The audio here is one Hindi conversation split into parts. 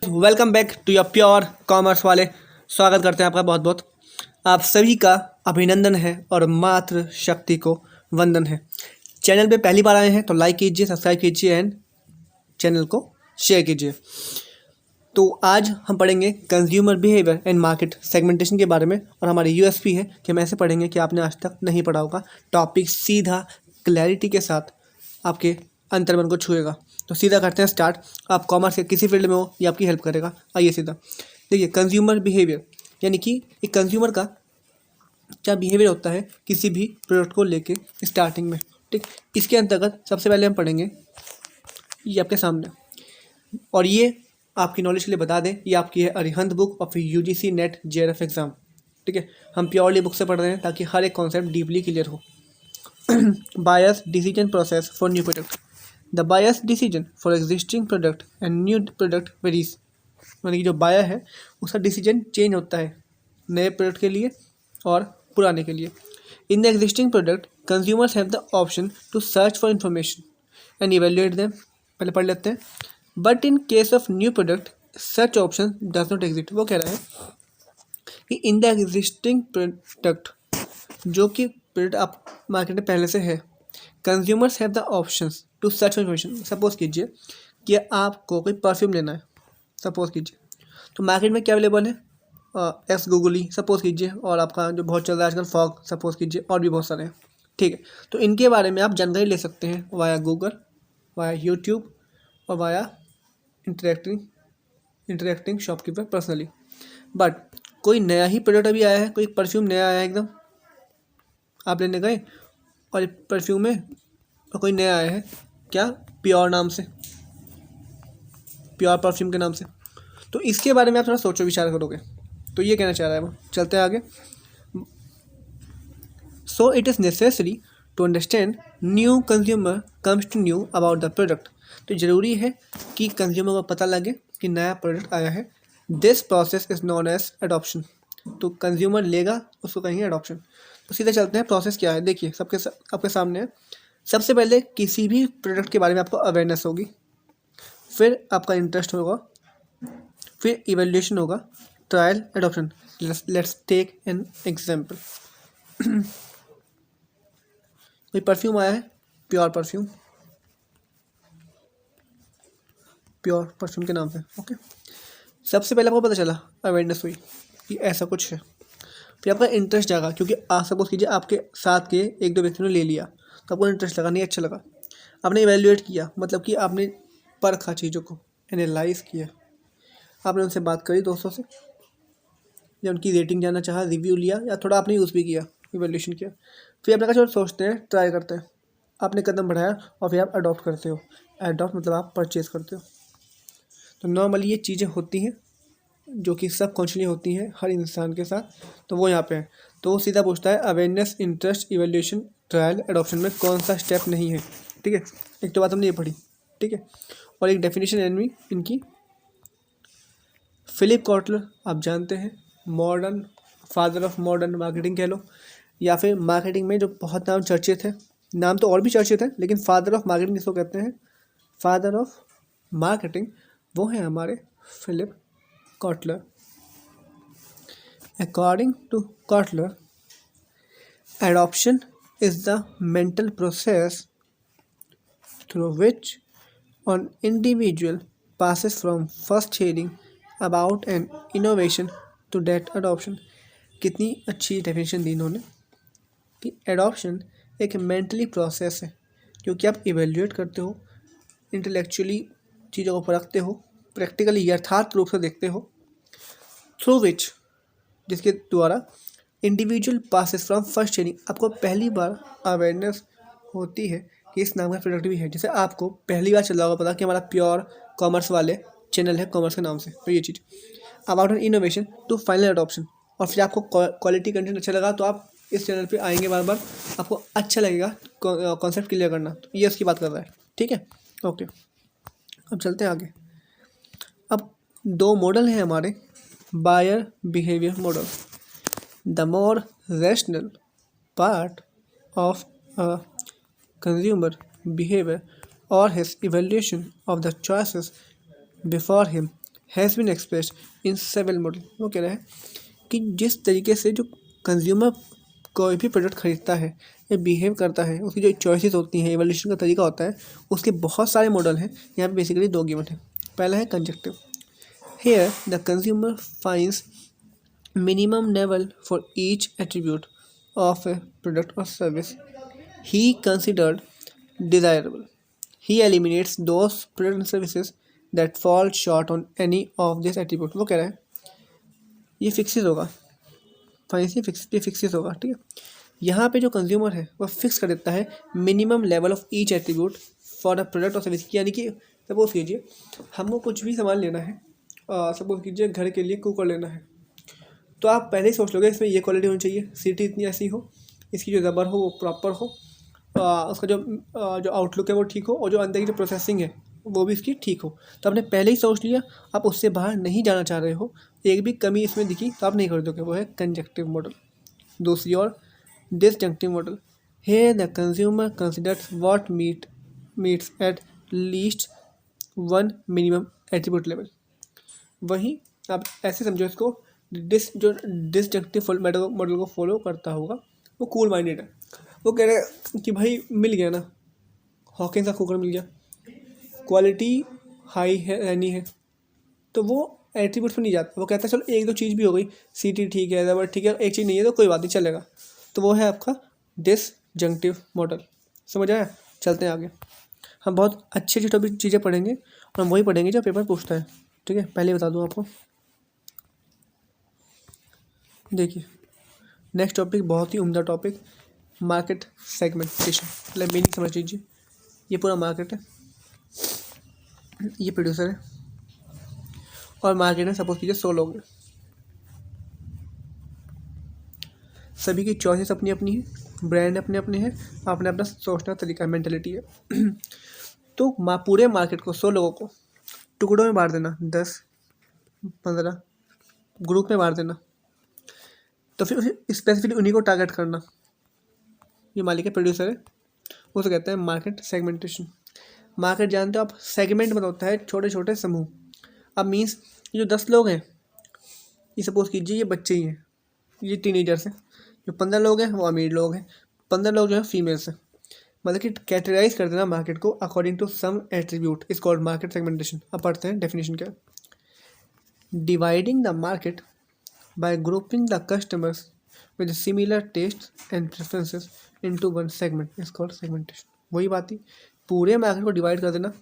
Welcome back to your pure commerce वाले। स्वागत करते हैं आपका बहुत बहुत। आप सभी का अभिनंदन है और मात्र शक्ति को वंदन है। चैनल पे पहली बार आए हैं तो लाइक कीजिए, सब्सक्राइब कीजिए एंड चैनल को शेयर कीजिए। तो आज हम पढ़ेंगे consumer behaviour and market segmentation के बारे में, और हमारी यूएसपी है कि हम ऐसे पढ़ेंगे कि आपने आज तक नहीं पढ़ा होगा। टॉपिक सीधा क्लैरिटी के साथ आपके अंतर्मन को छुएगा। तो सीधा करते हैं स्टार्ट। आप कॉमर्स के किसी फील्ड में हो, ये आपकी हेल्प करेगा। आइए सीधा देखिए, कंज्यूमर बिहेवियर यानी कि एक कंज्यूमर का क्या बिहेवियर होता है किसी भी प्रोडक्ट को लेके स्टार्टिंग में। ठीक, इसके अंतर्गत सबसे पहले हम पढ़ेंगे ये आपके सामने, और ये आपकी नॉलेज के लिए बता दें, ये आपकी है अरिहंत बुक और फिर यूजीसी नेट जेआरएफ एग्जाम। ठीक है, हम प्योरली बुक से पढ़ रहे हैं ताकि हर एक कॉन्सेप्ट डीपली क्लियर हो। Bias decision process for new product. The bias decision for existing product and new product varies. यानी कि जो बायर है उसका डिसीजन चेंज होता है नए प्रोडक्ट के लिए और पुराने के लिए। In the existing product consumers have the option to search for information and evaluate them. पहले पढ़ लेते हैं। But in case of new product such option does not exist. वो कह रहा है कि इन द एग्जिस्टिंग प्रोडक्ट, जो कि प्रोडक्ट आप मार्केट में पहले से है, consumers have the options to search for information. Suppose कीजिए कि आपको कोई परफ्यूम लेना है, सपोज कीजिए, तो मार्केट में क्या अवेलेबल है, एक्स गूगली सपोज कीजिए, और आपका जो बहुत चल रहा है आजकल फॉग सपोज कीजिए, और भी बहुत सारे हैं। ठीक है, तो इनके बारे में आप जानकारी ले सकते हैं वाया गूगल, वाया यूट्यूब और via interacting shopkeeper personally. But कोई नया ही प्रोडक्ट अभी आया है, कोई परफ्यूम नया आया है एकदम, आप लेने गए और परफ्यूम में और कोई नया आया है, क्या, प्योर नाम से, प्योर परफ्यूम के नाम से। तो इसके बारे में आप थोड़ा सोचो विचार करोगे। तो ये कहना चाह रहा है वो। चलते हैं आगे। So it is necessary to understand new consumer comes to new about the product. तो ज़रूरी है कि कंज्यूमर को पता लगे कि नया प्रोडक्ट आया है। This process is known as adoption. तो कंज्यूमर लेगा, उसको कहेंगे एडॉप्शन। तो सीधे चलते हैं, प्रोसेस क्या है देखिए, आपके सामने है। सबसे पहले किसी भी प्रोडक्ट के बारे में आपको अवेयरनेस होगी, फिर आपका इंटरेस्ट होगा, फिर इवैल्यूएशन होगा, trial, adoption. Let's take an example. कोई परफ्यूम आया है, प्योर परफ्यूम, प्योर परफ्यूम के नाम से। ओके, सबसे पहले आपको पता चला, अवेयरनेस हुई कि ऐसा कुछ है, फिर आपका इंटरेस्ट जागा, क्योंकि आप सपोज कीजिए आपके साथ के एक दो व्यक्तियों ने ले लिया, तो आपको इंटरेस्ट लगा, नहीं अच्छा लगा, आपने इवैल्यूएट किया, मतलब कि आपने परखा चीज़ों को, एनालाइज किया, आपने उनसे बात करी दोस्तों से, या उनकी रेटिंग जानना चाहा, रिव्यू लिया, या थोड़ा आपने यूज़ भी किया, इवैल्यूएशन किया, फिर आपने कहा चलो सोचते हैं, ट्राई करते हैं, आपने कदम बढ़ाया और फिर आप अडॉप्ट करते हो। अडॉप्ट मतलब आप परचेज़ करते हो। तो नॉर्मली ये चीज़ें होती हैं जो कि सब कॉन्शियसली होती हैं हर इंसान के साथ। तो वो यहाँ पे है। तो वो सीधा पूछता है awareness, interest, evaluation, trial, adoption में कौन सा स्टेप नहीं है। ठीक है, एक तो बात हमने ये पढ़ी। ठीक है, और एक डेफिनेशन एनवी इनकी, फिलिप कॉटलर आप जानते हैं, modern father of modern marketing कह लो, या फिर मार्केटिंग में जो बहुत नाम चर्चित है, नाम तो और भी चर्चित है, लेकिन फादर ऑफ मार्केटिंग जिसको कहते हैं, फादर ऑफ मार्केटिंग, वो है हमारे Philip Kotler. According to Kotler, adoption is the mental process through which an individual passes from first hearing about an innovation to that adoption। कितनी अच्छी डेफिनेशन दी इन्होंने कि एडॉप्शन एक मेंटली प्रोसेस है, क्योंकि आप इवेल्युएट करते हो, इंटेलेक्चुअली चीज़ों को परखते हो, प्रैक्टिकली यथार्थ रूप से देखते हो, थ्रू विच, जिसके द्वारा individual passes from first training, आपको पहली बार अवेयरनेस होती है कि इस नाम का प्रोडक्ट भी है। जैसे आपको पहली बार चल रहा होगा पता कि हमारा प्योर कॉमर्स वाले चैनल है कॉमर्स के नाम से, तो ये चीज़ about an innovation to final adoption. और फिर आपको क्वालिटी कंटेंट अच्छा लगा तो आप इस चैनल पे आएंगे बार बार, आपको अच्छा लगेगा कॉन्सेप्ट क्लियर करना। तो ये उसकी बात कर रहा है। ठीक है, ओके, अब चलते हैं आगे। अब दो मॉडल हैं हमारे, buyer behavior model. The more rational part of a consumer behavior or his evaluation of the choices before him has been expressed in several model. वो कह रहा है कि जिस तरीके से जो कंज्यूमर कोई भी प्रोडक्ट खरीदता है या बिहेव करता है, उसकी जो चॉइसेस होती हैं, एवोल्यूशन का तरीका होता है, उसके बहुत सारे मॉडल हैं। यहाँ पे बेसिकली दो गिवन है। पहला है conjunctive. Here the consumer finds minimum level for each attribute of a product or service he considered desirable. He eliminates those products and services that fall short on any of these attributes. वो कह रहा है ये फिक्सिस होगा, फाइनेंशियल फिक्सिस होगा, ठीक है। यहाँ पे जो कंज्यूमर है वह फिक्स कर देता है minimum level of each attribute for a product और सर्विस। यानी कि सपोज कीजिए हमको कुछ भी सामान लेना है, सपोज कीजिए घर के लिए कुकर लेना है, तो आप पहले ही सोच लोगे इसमें ये क्वालिटी होनी चाहिए, सीटी इतनी ऐसी हो, इसकी जो रबर हो वो प्रॉपर हो, उसका जो आउटलुक है वो ठीक हो, और जो अंदर की जो प्रोसेसिंग है वो भी इसकी ठीक हो। तो आपने पहले ही सोच लिया, आप उससे बाहर नहीं जाना चाह रहे हो, एक भी कमी इसमें दिखी तो आप नहीं खरीदोगे। वो है कंजक्टिव मॉडल। दूसरी ओर disjunctive model. Here the consumer considers what meets at least one minimum attribute level. वहीं आप ऐसे समझो इसको, जो डिसजंक्टिव मॉडल को फॉलो करता होगा वो कूल माइंडेड है। वो कह रहे हैं कि भाई मिल गया ना, हॉकिंस का कुकर मिल गया, क्वालिटी हाई है रहनी है, तो वो एट्रीब्यूट्स में नहीं जाता। वो कहता है चलो एक दो चीज़ भी हो गई, सीटी ठीक है, रबर ठीक है, एक चीज़ नहीं है तो कोई बात नहीं चलेगा। तो वो है आपका डिसजंक्टिव मॉडल। समझ आया? चलते हैं आगे। हम बहुत अच्छी अच्छी टॉपिक चीज़ें पढ़ेंगे और हम वही पढ़ेंगे जो पेपर पूछता है, ठीक है। पहले बता दूँ आपको, देखिए नेक्स्ट टॉपिक बहुत ही उम्दा टॉपिक, मार्केट सेगमेंटेशन। मतलब मीनिंग समझ लीजिए, ये पूरा मार्केट है, ये प्रोड्यूसर है और मार्केट में सपोज कीजिए 100 लोग हैं, सभी की चॉइसेस अपनी अपनी है, ब्रांड अपने अपने हैं, अपना अपना सोचना तरीका मेंटेलिटी है। तो पूरे मार्केट को 100 लोगों को टुकड़ों में बांट देना, 10-15 ग्रुप में बांट देना, तो फिर स्पेसिफिकली उन्हीं को टारगेट करना। ये मालिक है, प्रोड्यूसर है, उसे कहते हैं मार्केट सेगमेंटेशन। मार्केट जानते हो आप, सेगमेंट मतलब होता है छोटे छोटे समूह। अब मीन्स ये जो 10 लोग हैं, ये सपोज कीजिए ये बच्चे ही हैं, ये टीनेजर्स हैं। जो 15 लोग हैं वो अमीर लोग हैं, 15 लोग जो हैं फीमेल्स हैं। मतलब कि कैटेगराइज कर देना मार्केट को according to some attribute is called market segmentation. अब पढ़ते हैं डेफिनेशन क्या है। Dividing the market by grouping the customers with similar tastes and preferences into one segment is called segmentation। वही बात ही, पूरे मार्केट को डिवाइड कर देना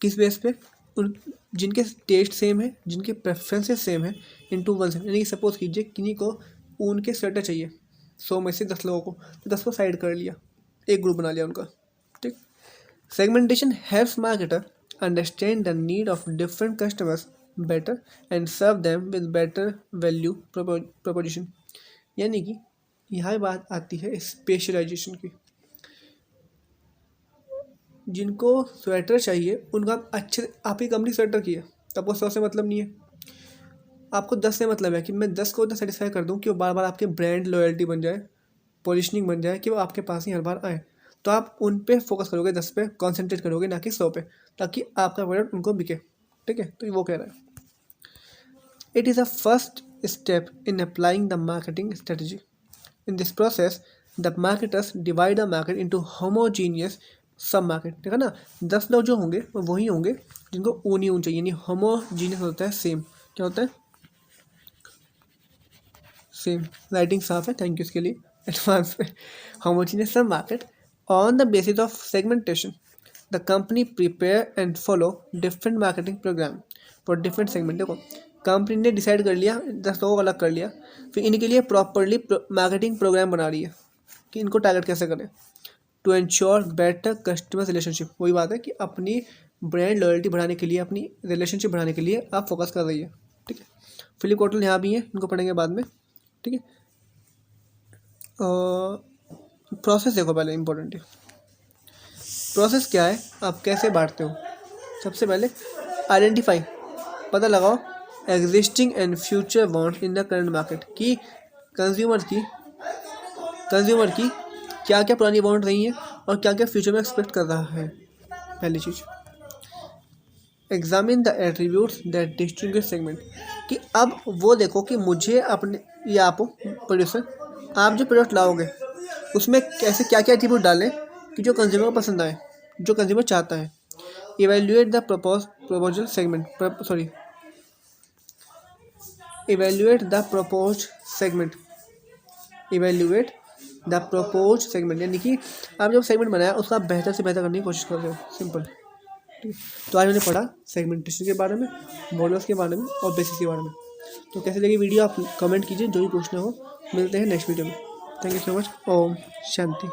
किस बेस पे, उन जिनके टेस्ट सेम है, जिनके प्रेफरेंसेस सेम है, इनटू वन सेगमेंट। यानी कि सपोज कीजिए किन्हीं को ऊन के स्वेटर चाहिए, 100 में से 10 लोगों को, तो 10 को साइड कर लिया, एक ग्रुप बना लिया उनका, ठीक। Segmentation helps marketer understand the need of different customers better and serve them with better value proposition। यानी कि यहाँ बात आती है स्पेशलाइजेशन की। जिनको स्वेटर चाहिए उनका अच्छे, आपकी कंपनी स्वेटर की है तो आपको 100 से मतलब नहीं है, आपको 10 से मतलब है कि मैं 10 को इतना सेटिस्फाई कर दूँ कि वो बार बार आपके ब्रांड लॉयल्टी बन जाए, पोजिशनिंग बन जाए, कि वो आपके पास ही हर बार आए। तो आप उन पे फोकस करोगे, 10 पे कॉन्सेंट्रेट करोगे, ना कि 100 पे, ताकि आपका प्रोडक्ट उनको बिके, ठीक है। तो वो कह रहा है it is a first step in applying the marketing strategy। In this process, the marketers divide the market into homogeneous सब मार्केट। देखा ना, 10 लोग जो होंगे वो वही होंगे जिनको ऊन ही ऊन चाहिए, यानी होमोजीनियस होता है सेम। क्या होता है? सेम। राइटिंग साफ है, थैंक यू इसके लिए एडवांस में। Homogeneous sub market on the basis of segmentation the company prepare and follow different marketing program for different segment. देखो कंपनी ने डिसाइड कर लिया, 10 लोगों को अलग कर लिया, फिर इनके लिए प्रॉपरली मार्केटिंग प्रोग्राम बना रही है कि इनको टारगेट कैसे करें, to ensure better customer relationship. वही बात है कि अपनी ब्रांड लॉयल्टी बढ़ाने के लिए, अपनी रिलेशनशिप बढ़ाने के लिए आप फोकस कर रही है, ठीक है। फिलिप कॉटल यहाँ भी है, इनको पढ़ेंगे बाद में, ठीक है। प्रोसेस देखो पहले, इंपॉर्टेंट है प्रोसेस क्या है, आप कैसे बांटते हो। सबसे पहले आइडेंटिफाई, पता लगाओ existing and future want in the current market, कि कंज्यूमर की क्या क्या पुरानी वांट रही हैं और क्या क्या फ्यूचर में एक्सपेक्ट कर रहा है। पहली चीज़ examine the attributes that distinguish segment, कि अब वो देखो कि मुझे अपने, ये आप प्रोड्यूसर, आप जो प्रोडक्ट लाओगे उसमें कैसे क्या क्या एट्रीब्यूट डालें कि जो कंज्यूमर को पसंद आए, जो कंज्यूमर चाहता है। Evaluate the proposal segment, sorry, evaluate the propose segment, evaluate the propose segment, यानी कि आप जब सेगमेंट बनाया उसका बेहतर से बेहतर करने की कोशिश कर रहे हो, सिंपल। ठीक है, तो आज मैंने पढ़ा सेगमेंटेशन के बारे में, मॉडल्स के बारे में और बेसिस के बारे में। तो कैसे लगी वीडियो आप कमेंट कीजिए, जो भी पूछना हो। मिलते हैं नेक्स्ट वीडियो में। Thank you so much. ओम शांति।